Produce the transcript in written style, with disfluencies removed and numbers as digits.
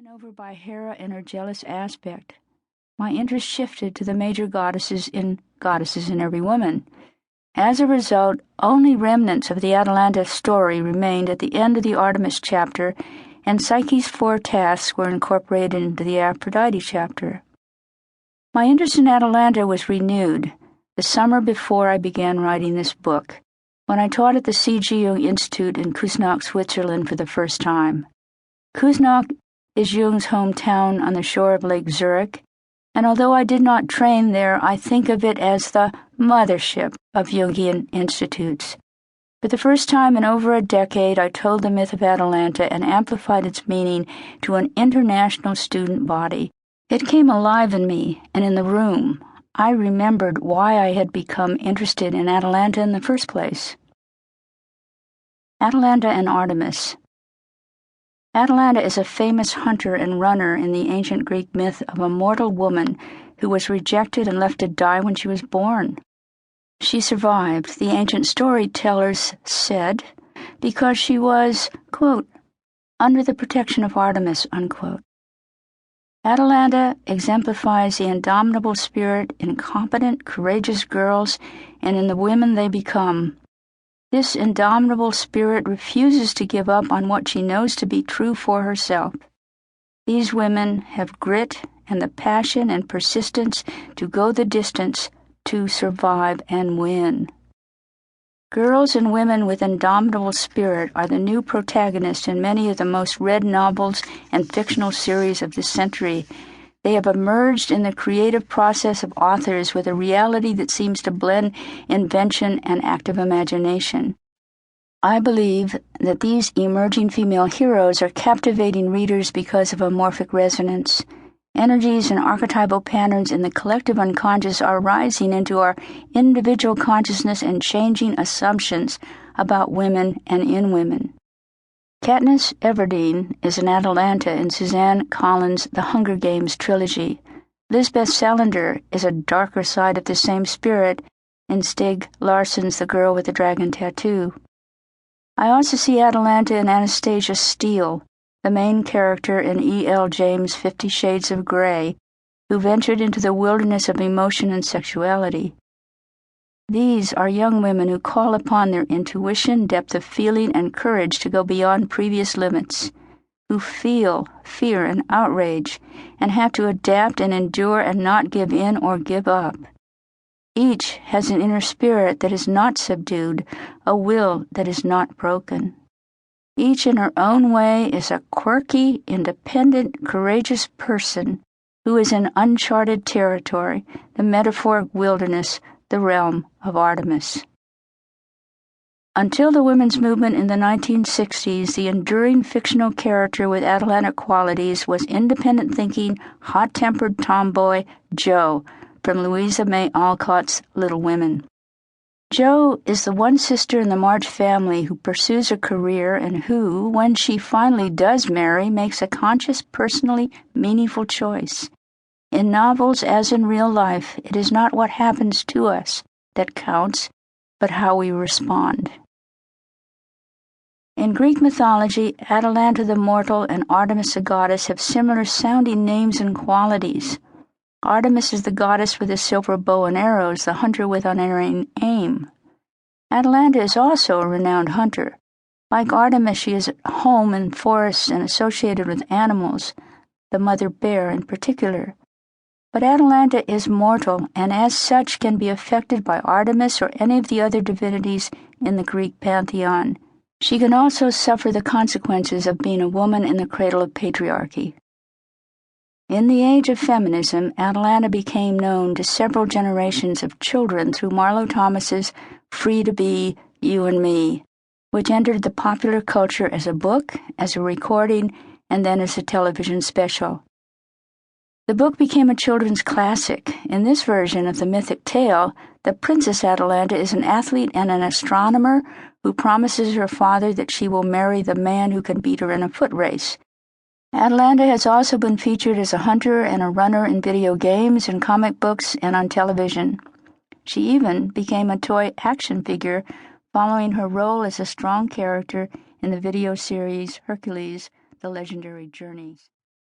Taken over by Hera and her jealous aspect, my interest shifted to the major goddesses in Everywoman. As a result, only remnants of the Atalanta story remained at the end of the Artemis chapter, and Psyche's 4 tasks were incorporated into the Aphrodite chapter. My interest in Atalanta was renewed the summer before I began writing this book, when I taught at the C.G. Jung Institute in Küsnacht, Switzerland for the first time. Küsnacht is Jung's hometown on the shore of Lake Zurich, and although I did not train there, I think of it as the mothership of Jungian institutes. For the first time in over a decade, I told the myth of Atalanta and amplified its meaning to an international student body. It came alive in me, and in the room, I remembered why I had become interested in Atalanta in the first place. Atalanta and Artemis. Atalanta is a famous hunter and runner in the ancient Greek myth of a mortal woman who was rejected and left to die when she was born. She survived, the ancient storytellers said, because she was, quote, under the protection of Artemis, unquote. Atalanta exemplifies the indomitable spirit in competent, courageous girls and in the women they become. This indomitable spirit refuses to give up on what she knows to be true for herself. These women have grit and the passion and persistence to go the distance, to survive and win. Girls and women with indomitable spirit are the new protagonists in many of the most read novels and fictional series of this century. They have emerged in the creative process of authors with a reality that seems to blend invention and active imagination. I believe that these emerging female heroes are captivating readers because of a morphic resonance. Energies and archetypal patterns in the collective unconscious are rising into our individual consciousness and changing assumptions about women and in women. Katniss Everdeen is an Atalanta in Suzanne Collins' The Hunger Games trilogy. Lisbeth Salander is a darker side of the same spirit in Stieg Larsson's The Girl with the Dragon Tattoo. I also see Atalanta in Anastasia Steele, the main character in E.L. James' 50 Shades of Grey, who ventured into the wilderness of emotion and sexuality. These are young women who call upon their intuition, depth of feeling, and courage to go beyond previous limits, who feel fear and outrage, and have to adapt and endure and not give in or give up. Each has an inner spirit that is not subdued, a will that is not broken. Each in her own way is a quirky, independent, courageous person who is in uncharted territory, the metaphoric wilderness, the realm of Artemis. Until the women's movement in the 1960s, the enduring fictional character with Atalanta qualities was independent thinking, hot-tempered tomboy Jo from Louisa May Alcott's Little Women. Jo is the one sister in the March family who pursues a career and who, when she finally does marry, makes a conscious, personally meaningful choice. In novels, as in real life, it is not what happens to us that counts, but how we respond. In Greek mythology, Atalanta the mortal and Artemis the goddess have similar sounding names and qualities. Artemis is the goddess with a silver bow and arrows, the hunter with unerring aim. Atalanta is also a renowned hunter. Like Artemis, she is at home in forests and associated with animals, the mother bear in particular. But Atalanta is mortal, and as such can be affected by Artemis or any of the other divinities in the Greek pantheon. She can also suffer the consequences of being a woman in the cradle of patriarchy. In the age of feminism, Atalanta became known to several generations of children through Marlo Thomas's Free to Be, You and Me, which entered the popular culture as a book, as a recording, and then as a television special. The book became a children's classic. In this version of the mythic tale, the Princess Atalanta is an athlete and an astronomer who promises her father that she will marry the man who can beat her in a footrace. Atalanta has also been featured as a hunter and a runner in video games and comic books and on television. She even became a toy action figure following her role as a strong character in the video series Hercules: The Legendary Journeys.